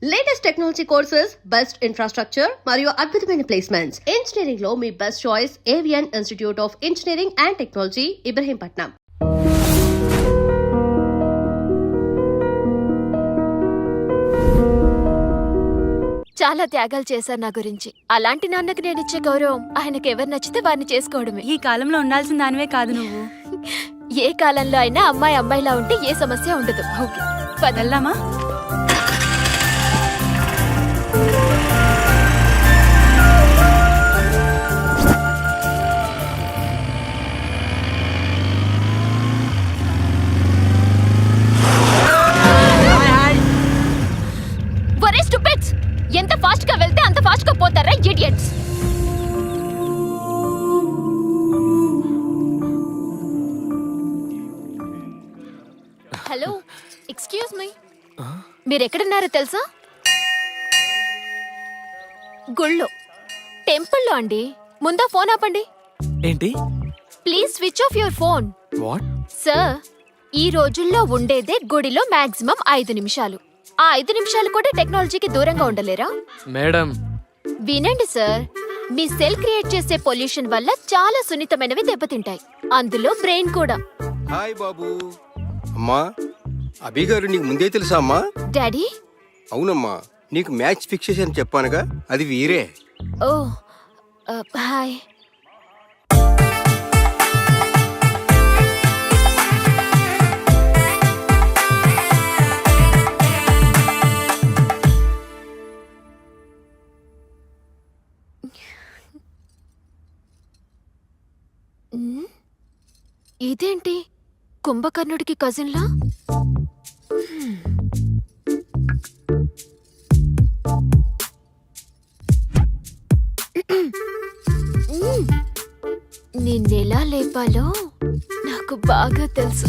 Latest technology courses, best infrastructure మరియు అద్భుతమైన placements. Engineering లో మీ best choice Avian institute of engineering and technology, Ibrahimpatnam. చాలా త్యాగాలు చేశారు నా గురించి. అలాంటి నాన్నకు నేనిచ్చే గౌరవం ఆయనకు ఎవరు నచ్చితే వారిని చేసుకోవడమే. ఈ కాలంలో ఉండాల్సిన దానివే కాదు నువ్వు. ఏ కాలంలో అయినా అమ్మాయి అమ్మాయిలా ఉంటే ఏ సమస్య ఉండదు. ఓకే, వెళ్దామా? వరే స్టూపిడ్స్! ఎంత ఫాస్ట్ గా వెళ్తే అంత ఫాస్ట్ గా పోతారా ఇడియట్స్. హలో, ఎక్స్క్యూజ్ మీ, మీరు ఎక్కడున్నారో తెలుసా? గుళ్ళో, టెంపుల్లో అండి. ముందా ఫోన్ ఆపండి. ఏంటి? Please switch off your phone. What? Sir, ఈ రోజుల్లో ఉండేదే గుడిలో మాక్సిమం 5 నిమిషాలు. ఆ 5 నిమిషాలు కూడా టెక్నాలజీకి దూరంగా ఉండలేరా? మేడం, వినండి సార్, మీ సెల్ క్రియేట్ చేసే పొల్యూషన్ వల్ల చాలా సున్నితమైనవి దెబ్బతింటాయి, అందులో బ్రెయిన్ కూడా. హాయ్ బాబు. అమ్మా, అభి గారు నీకు ముందే తెలుసా అమ్మా? డాడీ? అవునమ్మా, నీకు మ్యాచ్ ఫిక్స్ చేసి చెప్పానుగా, అది వీరే. ఓ, హాయ్. ఇదేంటి, కుంభకర్ణుడికి కజిన్లా? నిన్నెలా లేపాలో నాకు బాగా తెలుసు.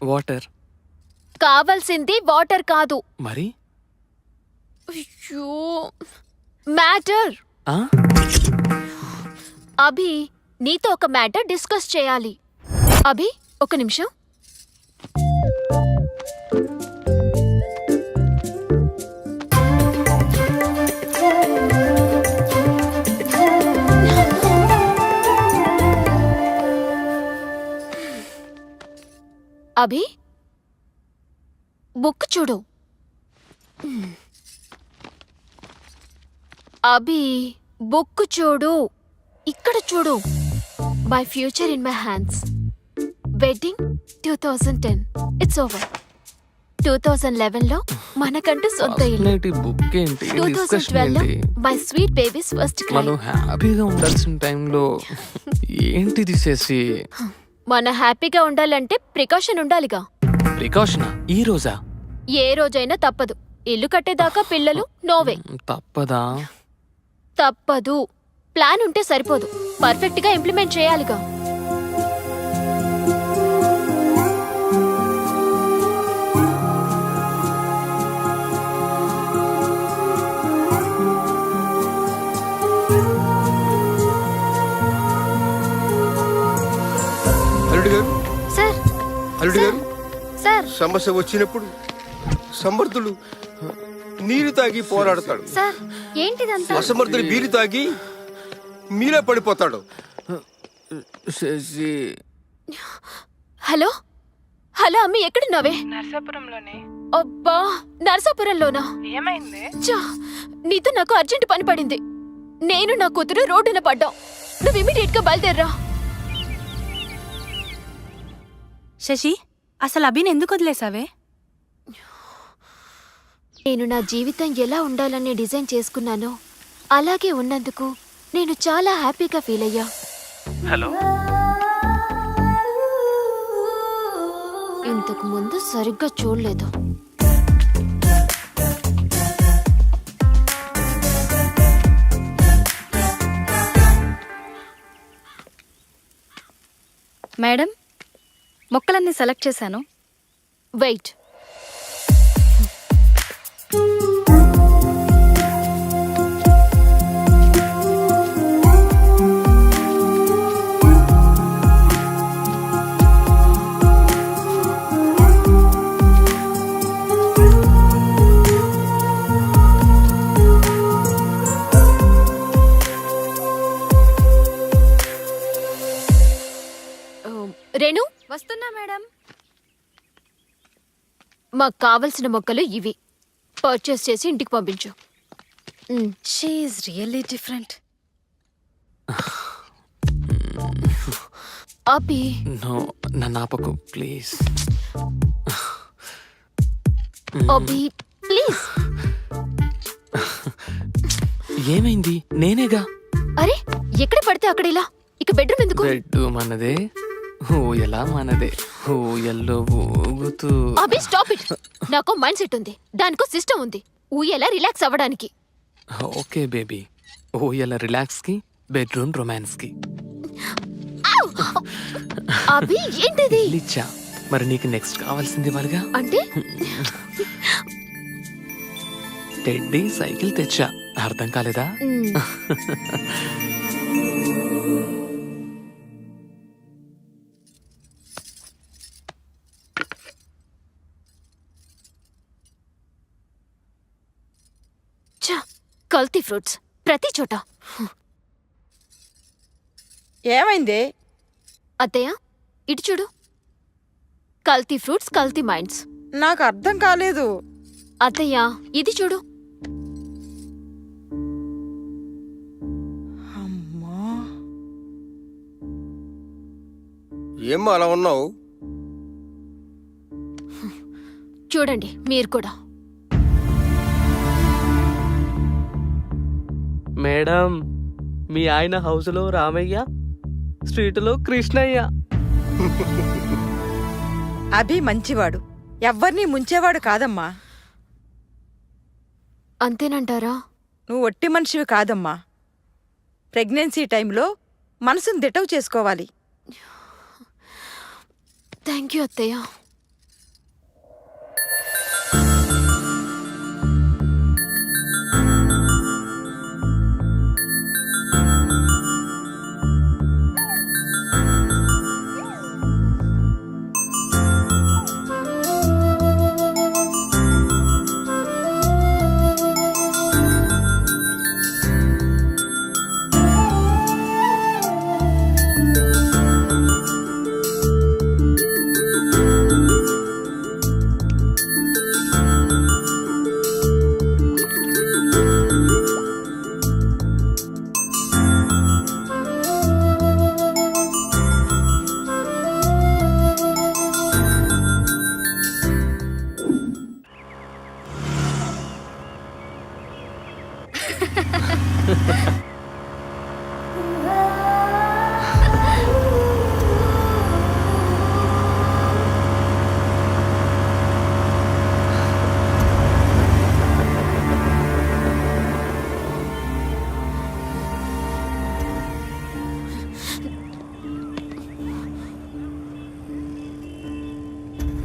వాటర్ కావాల్సింది వాటర్ కాదు. మరి? అయ్యో, మ్యాటర్. ఆ? అభి, నీతో ఒక మ్యాటర్ డిస్కస్ చేయాలి. అభి, ఒక నిమిషం. అభి, బుక్ చూడు. అభి, బుక్ చూడు. ఇక్కడ చూడు. My future in my hands. Wedding 2010. It's over. 2011లో మనకంటూ సొంత ఇల్లు. బుక్ ఏంటి? 2012లో my sweet babies first cry. మనం హ్యాపీగా ఉండాల్సిన టైంలో ఏంటిది చేసి? మన హ్యాపీగా ఉండాలంటే ప్రికాషన్ ఉండాలిగా. ప్రికాషనా? ఈ రోజా? ఏ రోజైనా తప్పదు. ఇల్లు కట్టేదాకా పిల్లలు నోవే. తప్పదా? తప్పదు. ప్లాన్ ఉంటే సరిపోదు, పర్ఫెక్ట్ గా ఇంప్లిమెంట్ చేయాలిగా. అల్లుడు గారు, సార్, అల్లుడు గారు, సార్, సమస్య వచ్చినప్పుడు సమర్థులు నీరు తాగి పోరాడతాడు, సార్, ఏంటిదంతా? అసమర్థులు బీరు తాగి మీరే పడిపోతాడు. శశి, హలో హలో, అమ్మి ఎక్కడున్నావే? నర్సాపురంలోనే. అబ్బా, నరసాపురంలోనా? ఏమైంది? నీతో నాకు అర్జెంట్ పని పడింది. నేను నా కూతురు రోడ్డున పడ్డాం. నువ్వు ఇమీడియట్ గా బయలుదేర్రా. శశి, అసలు అభిని ఎందుకు వదిలేసావే? నేను నా జీవితం ఎలా ఉండాలని డిజైన్ చేసుకున్నానో అలాగే ఉన్నందుకు నేను చాలా హ్యాపీగా ఫీల్ అయ్యా. హలో, ఇంతకు ముందు సరిగ్గా చూడలేదు. మేడం, మొక్కలన్నీ సెలెక్ట్ చేశాను. వెయిట్. రేణు, వస్తున్నా మేడం. మాకు కావలసిన మొక్కలు ఇవి. పర్చేస్ చేసి ఇంటికి పంపించు. She is really different. Abhi, no, నన్ను ఆపకు ప్లీజ్. Abhi please. ఏమైంది? నేనేగా. అరే, ఎక్కడ పడితే అక్కడ ఇలా. ఇక బెడ్రూమ్ ఎందుకు? బెడ్ మనదే, ఊయలా మనదే, ఊయల్లో ఊగుతూ. అభి స్టాప్ ఇట్. నాకు మైండ్ సెట్ ఉంది, దానికో సిస్టమ్ ఉంది. ఊయలా రిలాక్స్ అవ్వడానికి. ఓకే బేబీ, ఊయల రిలాక్స్ కి, బెడ్రూమ్ రొమాన్స్ కి. అభి ఏంటిది? లిచ్చా, మరి నీకు నెక్స్ట్ కావాల్సింది వాళ్ళగా. అంటే టెడ్డీ సైకిల్ తెచ్చా, అర్థం కాలేదా? కల్తీ ఫ్రూట్స్ ప్రతి చోట. ఏమైంది? అత్తయ్య, ఇటు చూడు. కల్తీ ఫ్రూట్స్, కల్తీ మైండ్స్. నాకు అర్థం కాలేదు. అత్తయ్య, ఇది చూడు. అమ్మా, ఏమ్మా అలా ఉన్నావు? చూడండి మీరు కూడా. మేడం, మీ ఆయన హౌస్లో రామయ్య, స్ట్రీట్లో కృష్ణయ్య. అభి మంచివాడు, ఎవ్వరినీ ముంచేవాడు కాదమ్మా. అంతేనంటారా? నువ్వు ఒట్టి మనిషివి కాదమ్మా. ప్రెగ్నెన్సీ టైంలో మనసును దిటవు చేసుకోవాలి. థ్యాంక్ యూ అత్తయ్య.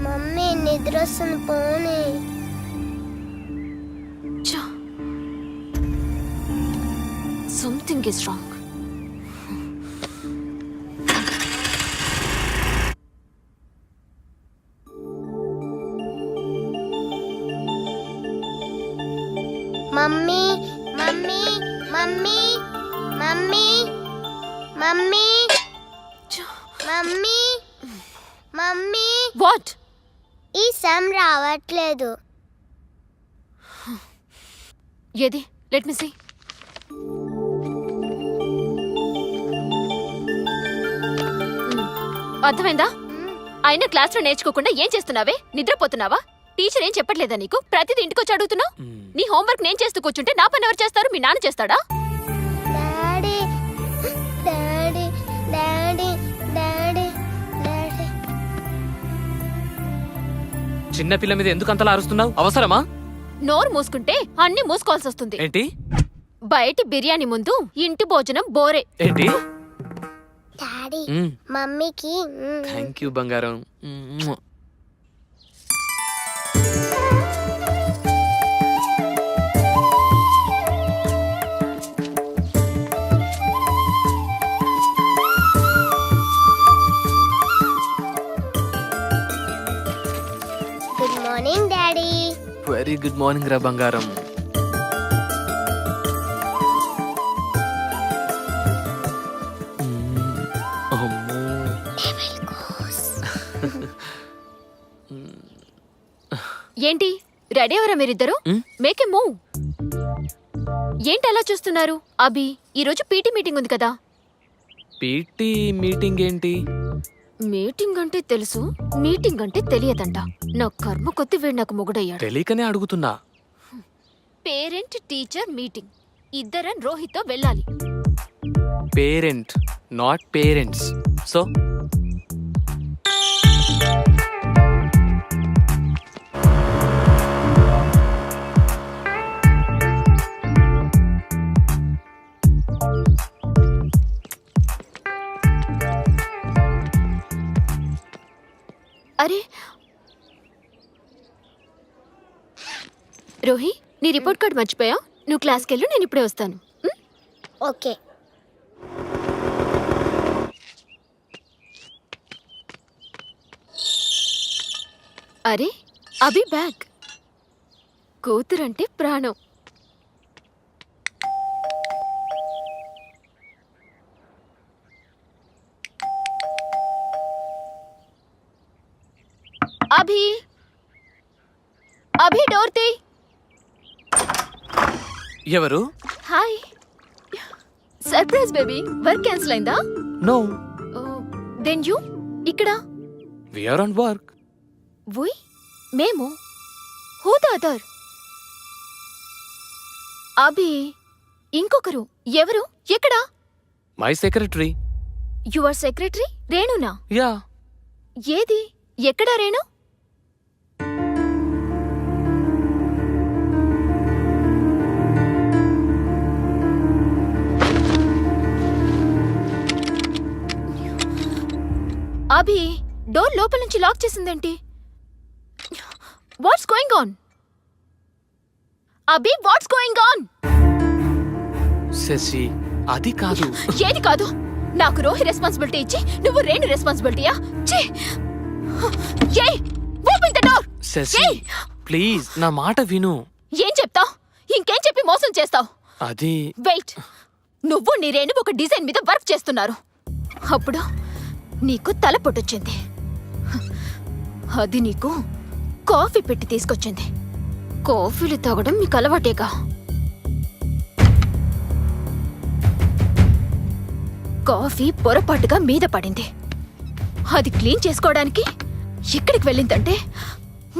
మమ్మీ నిద్ర వస్తుంది, పోనీ. Something is wrong. Mummy mummy mummy mummy mummy mummy mummy what? ఈ సమ్ రావట్లేదు. ఏది? Let me see. అర్థమైందా? అయినా క్లాస్లో నేర్చుకోకుండా ఏం చేస్తున్నావే? నిద్రపోతున్నావా? టీచర్ ఏం చెప్పట్లేదా నీకు? ప్రతిదీ ఇంటికొచ్చి అడుగుతున్నావు. నీ హోంవర్క్ నేను చేస్తూ కూర్చుంటే నా పని ఎవరు చేస్తారు? మీ నాన్న చేస్తాడా? Daddy daddy daddy daddy daddy. చిన్న పిల్ల మీద ఎందుకు అంతలా అరుస్తున్నావు? అవసరమా? నోరు మూసుకుంటే అన్ని మూసుకోవాల్సి వస్తుంది. ఏంటి? బయటి బిర్యానీ ముందు ఇంటి భోజనం బోరే. ఏంటి? డాడీ మమ్మీకి థ్యాంక్ యూ బంగారం. Morning daddy. Very good morning రా బంగారం. అమ్మో. ఏంటి రెడీ అవరా మీరిద్దరు? మేకే మూవ్. ఏంటి అలా చూస్తున్నారు? అభి, ఈరోజు పీటీ మీటింగ్ ఉంది కదా. పీటీ మీటింగ్ ఏంటి? మీటింగ్ అంటే తెలుసు, మీటింగ్ అంటే తెలియదంట. నా కర్మ కొద్ది వీడు నాకు మొగుడయ్యాడు. తెలియకనే అడుగుతున్నా. Parent teacher meeting. ఇద్దరం రోహిత్తో వెళ్ళాలి. Parent not parents. సో అరే రోహి, నీ రిపోర్ట్ కార్డ్ మర్చిపోయా? నువ్వు క్లాస్కి వెళ్ళు, నేను ఇప్పుడే వస్తాను. ఓకే. అరే అభి బ్యాగ్. కూతురంటే ప్రాణం. అభి, అభి డోర్ తీ. ఎవరు? Hi. Surprise baby. Work cancel అయిందా? నో. దెన్ యూ ఇక్కడ? We are on work. We? మేము? Who the other? అభి, ఇంకొకరు. ఎవరు? ఎక్కడ? My secretary. యువర్ సెక్రటరీ రేణునా? యా. ఏది? ఎక్కడ రేణు? అభి, డోర్ లోపల నుంచి లాక్ చేసిందేంటి? What's going on? Abhi, what's going on? Shashi, అది కాదు. ఏది కాదు? నాకు రోహి రెస్పాన్సిబిలిటీ ఇచ్చి నువ్వు రేణు రెస్పాన్సిబిలిటీయా? Open the door. Shashi please నా మాట విను. ఏం చెప్తావ్? ఇంకేం చెప్పి మోసం చేస్తావ్? అది వెయిట్. నువ్వు నీ రేణు ఒక డిజైన్ మీద వర్క్ చేస్తున్నారు. అప్పుడు నీకు తల పొట్టొచ్చింది. అది నీకు కాఫీ పెట్టి తీసుకొచ్చింది. కాఫీలు తాగడం మీకు అలవాటేగా. కాఫీ పొరపాటుగా మీద పడింది. అది క్లీన్ చేసుకోవడానికి ఎక్కడికి వెళ్ళిందంటే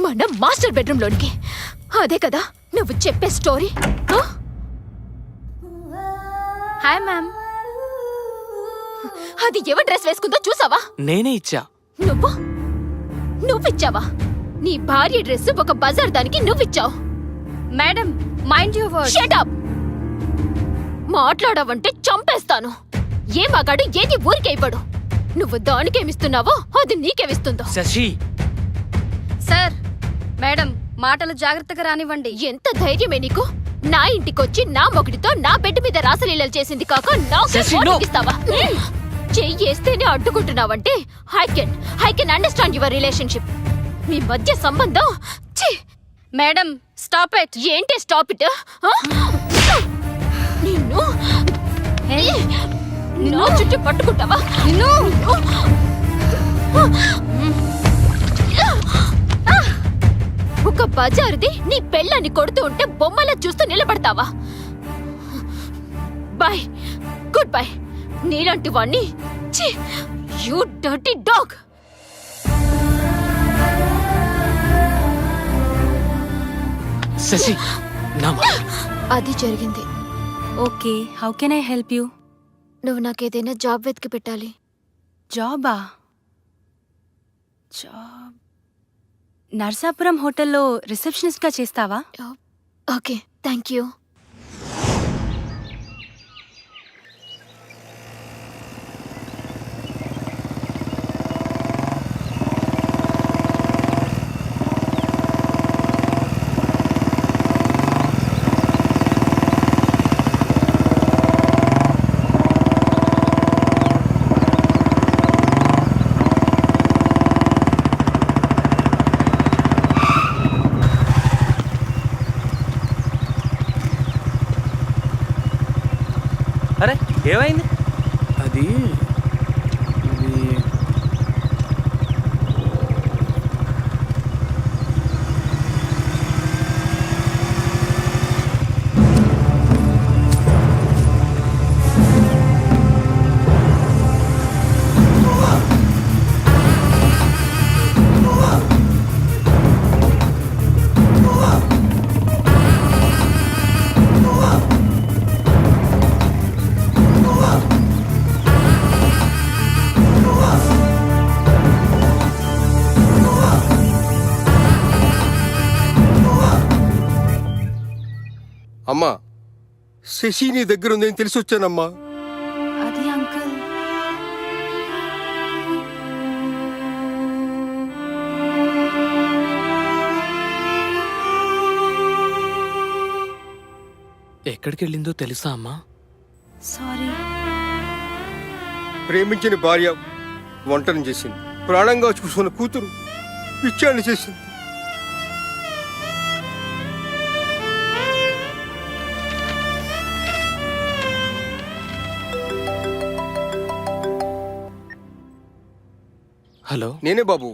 మన మాస్టర్ బెడ్రూమ్ లోనికి. అదే కదా నువ్వు చెప్పే స్టోరీ. Hi ma'am. అది ఎవరి డ్రెస్ వేసుకుందో చూసావా? నేనే ఇచ్చా. నువ్విచ్చావా? నీ భార్య డ్రెస్ ఒక బజార్ దానికి నువ్విచ్చావు. Madam, mind your words. Shut up. మాట్లాడావంటే చంపేస్తాను. ఏ మగాడు ఏది ఊరికే ఇవ్వడు. నువ్వు దానికేమిస్తున్నావో అది నీకేమిస్తుందో. శశి. సార్, మేడం మాటలు జాగ్రత్తగా రానివ్వండి. ఎంత ధైర్యమే నీకు? నా ఇంటికొచ్చి నా మొగుడితో నా బెడ్ మీద రాసలీలలు చేసింది కాక నాకే శశి, no. వార్నింగ్ ఇస్తావా? చెయ్యేస్తేనే అడ్డుకుంటున్నావంటే I can understand your relationship. మీ మధ్య సంబంధం. Madam, stop it. ఏంటి స్టాప్ ఇట్? నిన్ను నిన్ను చుట్టూ పట్టుకుంటావా? నిన్ను ఒక బజారుది నీ పెళ్ళాన్ని కొడుతూ ఉంటే బొమ్మలా చూస్తూ నిలబడతావా? Bye, good bye. నీలాంటి వాణ్ణి. You dirty dog. శశి నా అది జరిగింది. Okay, how can I help you? నువ్వు నాకేదైనా జాబ్ వెతికి పెట్టాలి. జాబా? జాబ్ నర్సాపురం హోటల్లో రిసెప్షనిస్ట్గా చేస్తావా? Okay, thank you. ఏమైంది? అది అమ్మా, శశి నీ దగ్గర ఉందని తెలిసి వచ్చానమ్మా. అది అంకుల్. ఎక్కడికి వెళ్ళిందో తెలుసా అమ్మా? సారీ. ప్రేమించిన భార్య వంటను చేసింది, ప్రాణంగా చూసుకున్న కూతురు పిచ్చాన్ని చేసింది. హలో నేనే బాబు,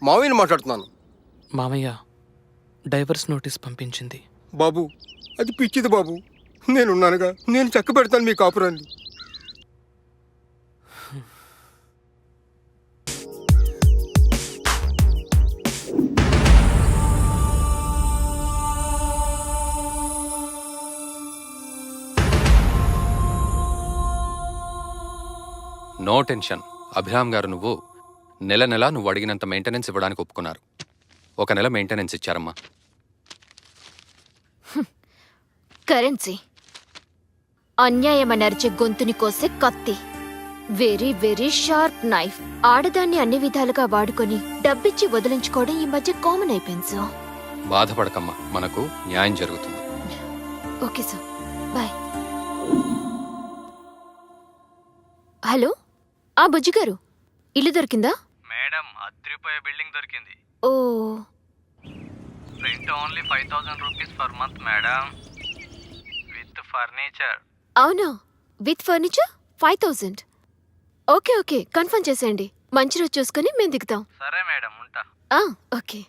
మావయ్యని మాట్లాడుతున్నాను. మామయ్య డైవర్స్ నోటీస్ పంపించింది. బాబు, అది పిచ్చిది బాబు. నేనున్నానుగా, నేను చక్క పెడతాను మీ కాపురాన్ని. No tension. అభిరామ్ గారు నువ్వు నెల నువ్వు అడిగినంత మెయింటెనెన్స్ ఇవ్వడానికి ఒప్పుకున్నారు. 1 నెల మెయింటెనెన్స్ ఇచ్చారమ్మా. కరెన్సీ అన్యాయమని అరిచే గొంతుని కోసే కత్తి. Very very sharp knife. ఆడదాన్ని అన్ని విధాలుగా వాడుకొని డబ్బిచ్చి వదిలించుకోవడం ఈ మధ్య కామన్ అయిపోయింది సార్. బాధపడకమ్మా, మనకు న్యాయం జరుగుతుంది. Okay sir, bye. హలో, ఆ బుజ్జి గారు, ఇల్లు దొరికిందా? మేడం, అద్రిపోయే బిల్డింగ్ దొరికింది. ఓ, rent only 5000 rupees per month madam, with furniture. అవునా? With furniture 5000. Okay okay, confirm చేసేయండి. మంచి రోజు చూసుకుని మేము దిగుతాం. సరే మేడం, ఉంటా. ఓకే.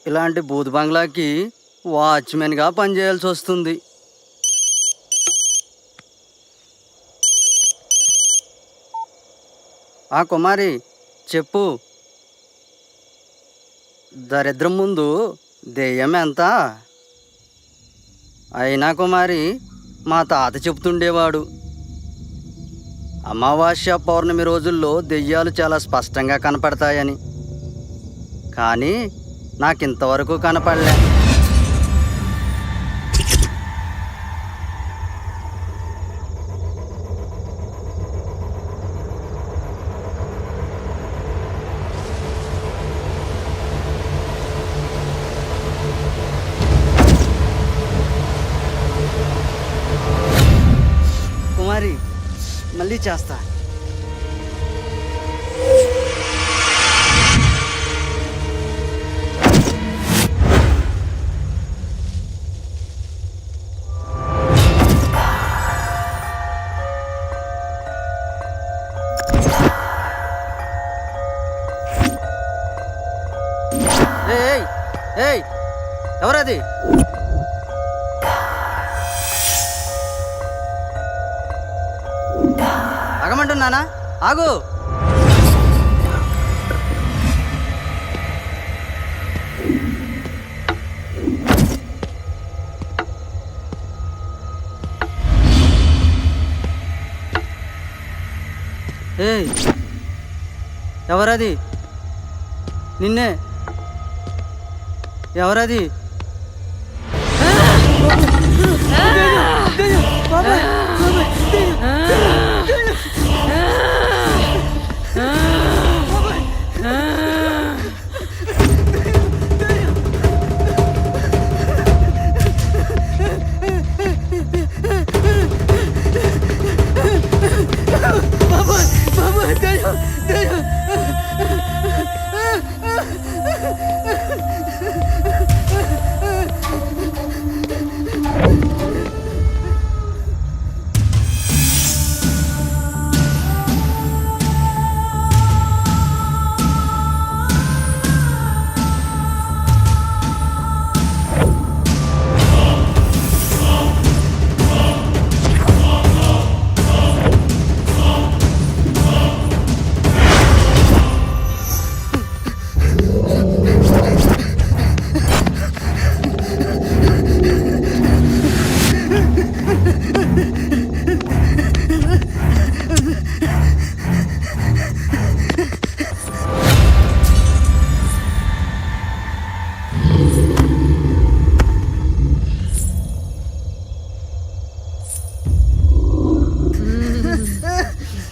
ఇలాంటి బూత్ బంగ్లాకి వాచ్మెన్గా పనిచేయాల్సి వస్తుంది. ఆ కుమారి, చెప్పు. దరిద్రం ముందు దెయ్యం ఎంత? అయినా కుమారి, మా తాత చెప్తుండేవాడు, అమావాస్య పౌర్ణమి రోజుల్లో దెయ్యాలు చాలా స్పష్టంగా కనపడతాయని. కానీ నాకింతవరకు కనపడలే. కుమారి, మళ్ళీ చేస్తా. ఏయ్, ఎవరది? ఆగమంటున్నానా? ఆగు. ఏయ్, ఎవరది? నిన్నే. ఎవరది?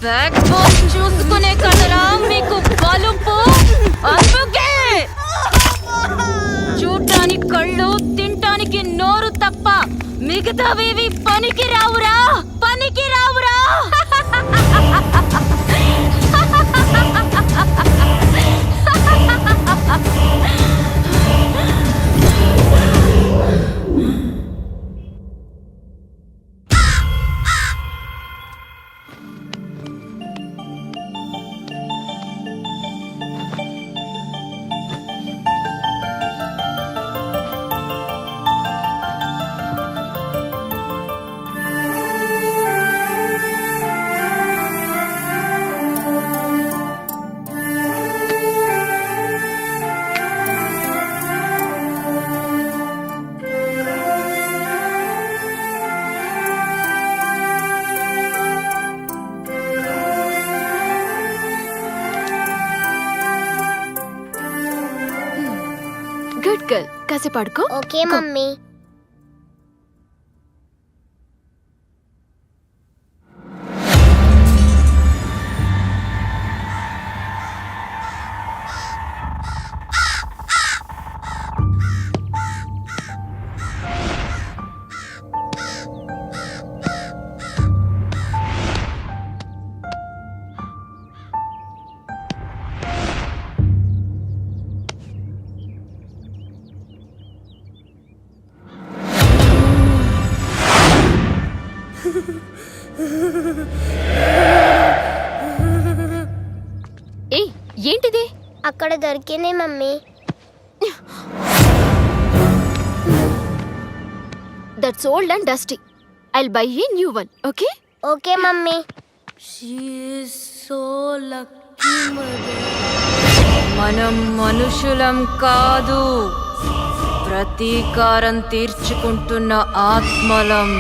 బ్యాక్ బోన్ చూసుకునే కదరా మీకు బలుపు. అందుకే చూడటానికి కళ్ళు, తినటానికి నోరు తప్ప మిగతావేవి పనికి రావురా, పనికి రావురా. గుడ్ గర్ల్, కాసేపు పడుకో. Okay mummy. ఏయ్, ఏంటిది? అక్కడ దొరికింది mummy. That's old and dusty. I'll by a new one. Okay? Okay mummy. మనం మనుషులం కాదు, ప్రతీకారం తీర్చుకుంటున్న ఆత్మలం.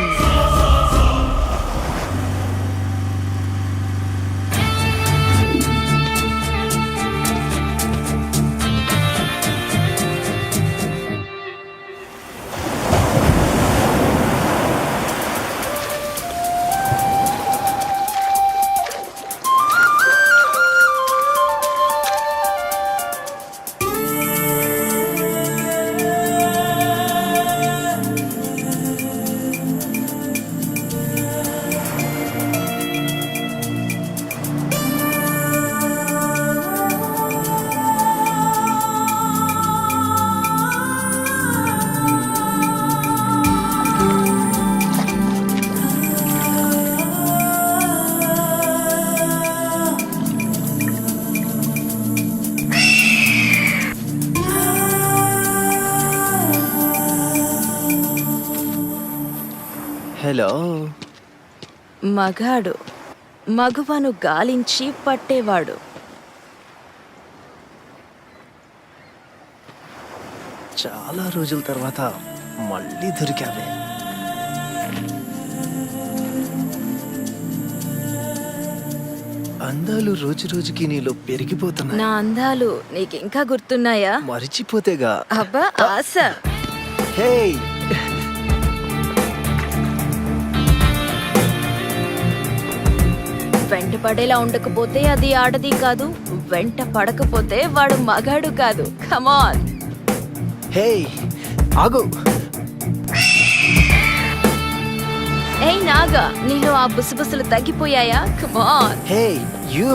హలో. మగాడు మగువను గాలించి పట్టేవాడు. చాలా రోజుల తర్వాత మళ్ళీ దొరికావే. అందాలు రోజు రోజుకి నీలో పెరిగిపోతున్నాయి. నా అందాలు నీకింకా గుర్తున్నాయా? మరిచిపోతేగా. అబ్బా ఆశ. హే వెంట పడేలా ఉండకపోతే అది ఆడది కాదు, వెంట పడకపోతే వాడు మగాడు కాదు. కమాన్. హే ఆగు. ఏయ్ నాగా, నీలో ఆ బుసబుసలు తగ్గిపోయాయా? కమాన్. Hey you.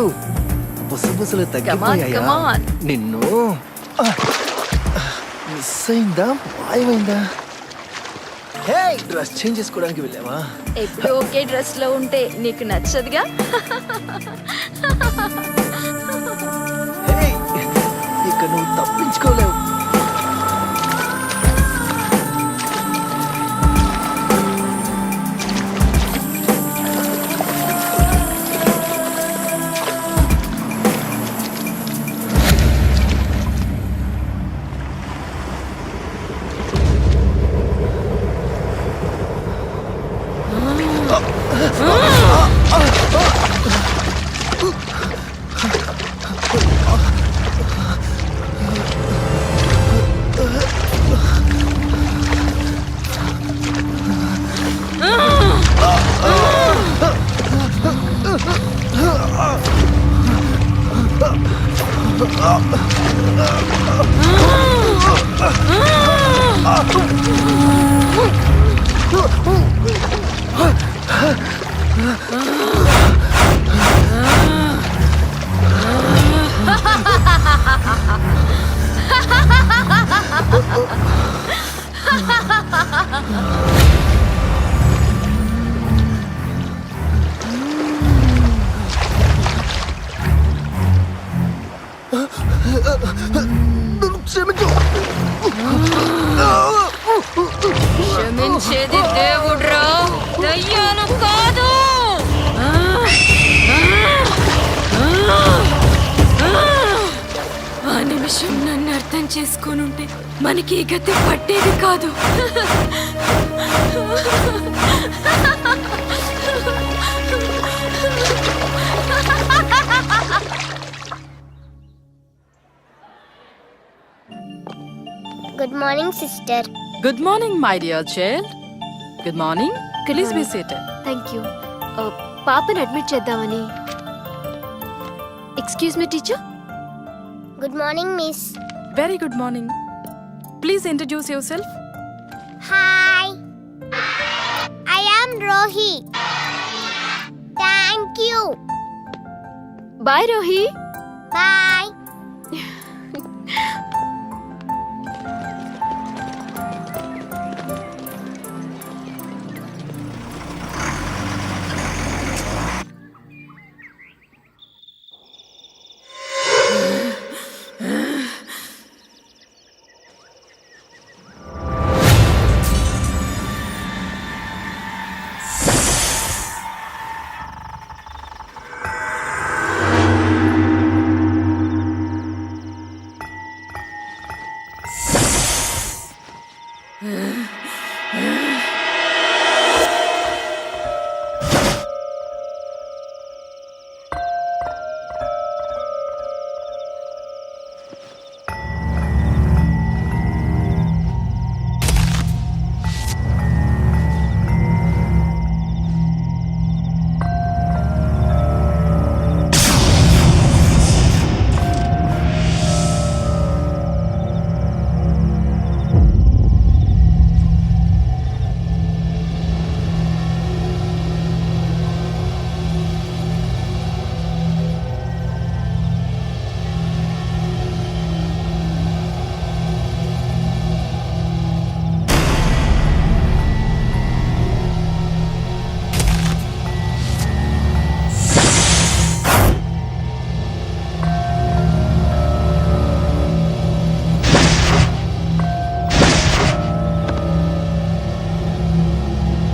బుసబుసలు తగ్గిపోయాయా? come on. నిన్ను మిస్ అయిందా, మాయమైందా? హే డ్రెస్ చేంజ్ చేసుకోవడానికి వెళ్ళావా? ఎప్పుడు ఒకే డ్రెస్ లో ఉంటే నీకు నచ్చదుగా. హే ఇక నువ్వు తప్పించుకోలేవు. క్షమించేది దేవుడ్రా, దయ్యాలు కాదు. ఆ నిమిషం నన్ను అర్థం చేసుకోనుంటే మనకి ఈ గతి పట్టేది కాదు. Good morning sister. Good morning my dear child. Good morning. Please be seated. Thank you. పాపని అడ్మిట్ చేద్దామని. Excuse me teacher. Good morning miss. Very good morning. Please introduce yourself. Hi, I am Rohi. Thank you. Bye Rohi. Bye.